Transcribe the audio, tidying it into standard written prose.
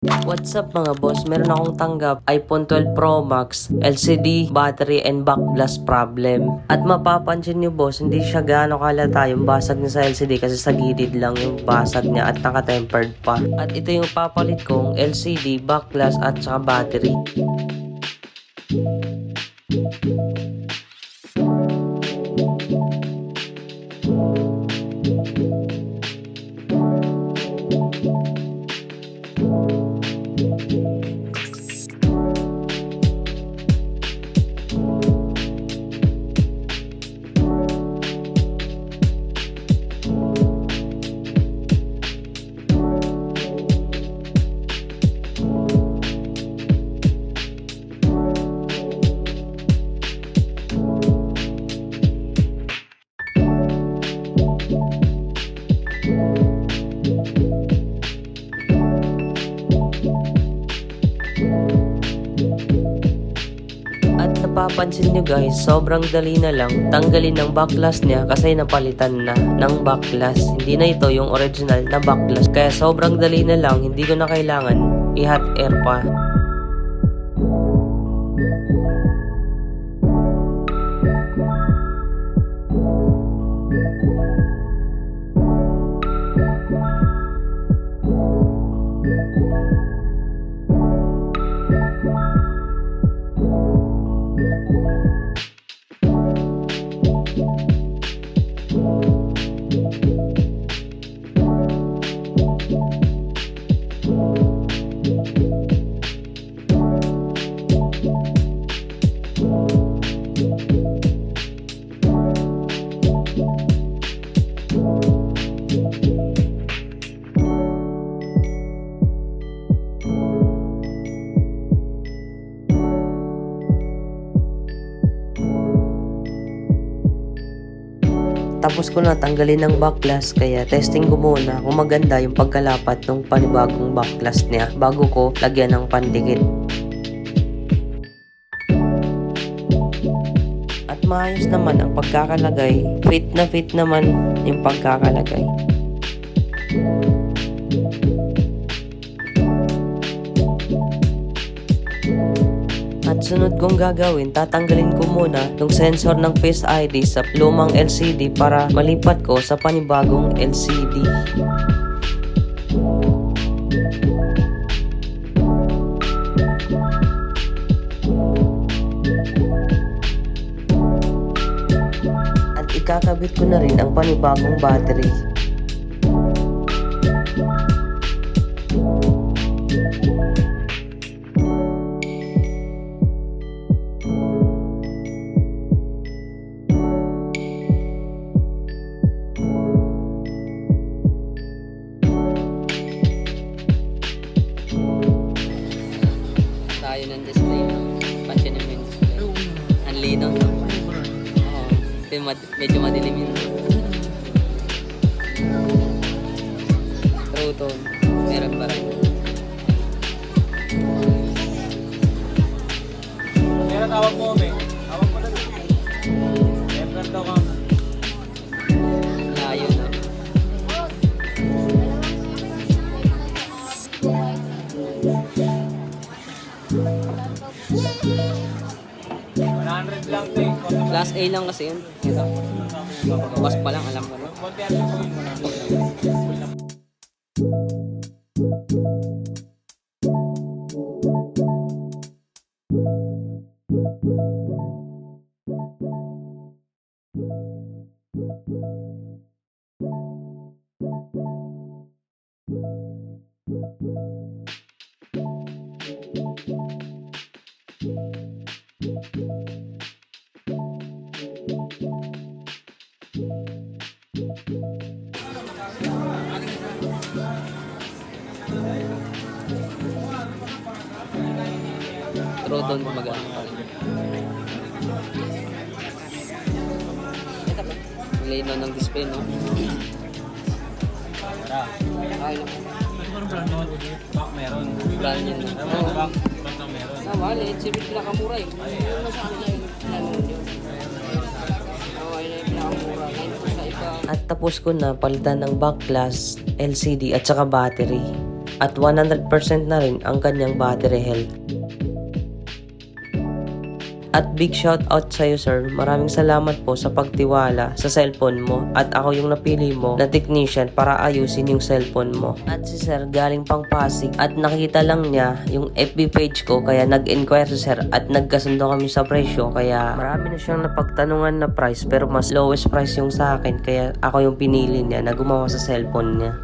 What's up mga boss? Meron akong tanggap iPhone 12 Pro Max, LCD, battery, and back blast problem. At mapapansin nyo boss, hindi siya gaano kalata yung basag niya sa LCD kasi sa gilid lang yung basag niya at naka-tempered pa. At ito yung papalit kong LCD, back blast at saka battery. At napapansin nyo guys, sobrang dali na lang tanggalin ng backlash niya kasi napalitan na ng backlash. Hindi na ito yung original na backlash. Kaya sobrang dali na lang, hindi ko na kailangan i-hot air pa. Tapos ko na tanggalin ng backlash kaya testing ko muna kung maganda yung pagkalapat ng panibagong backlash niya bago ko lagyan ng pandikit. At maayos naman ang pagkakalagay, fit naman yung pagkakalagay. At sunod kong gagawin, tatanggalin ko muna yung sensor ng Face ID sa lumang LCD para malipat ko sa panibagong LCD. At ikakabit ko na rin ang panibagong battery. Tayo ng display, pansya naman yung display. Ang linaw, no? Oo, medyo madilim yun. True tone, meron pa rin. Kaya tawag mo kami. Tawag mo lang. Emperor daw ka. Layo, no? $100 lang ito eh. Class A lang kasi yun. Ito. Bukas pa lang, alam ko na. Konti ang po yun. True tone gumagana pa rin. Ito pa. Ang linaw ng display, no? Ay, no. Back meron. Brand yun, no? Back na meron. Mahal eh. Siyempre pinakamura eh. Yung nasa kanila yun. Okay na yung pinakamura. Sa iba. At tapos ko na palitan ng back glass, LCD at saka battery. at 100% na rin ang kanyang battery health. At big shout out sa iyo sir, maraming salamat po sa pagtiwala sa cellphone mo at ako yung napili mo na technician para ayusin yung cellphone mo. At si sir galing pang Pasig at nakita lang niya yung FB page ko kaya nag-inquire si sir at nagkasundo kami sa presyo kaya marami na siyang napagtanungan na price pero mas lowest price yung sa akin kaya ako yung pinili niya na gumawa sa cellphone niya.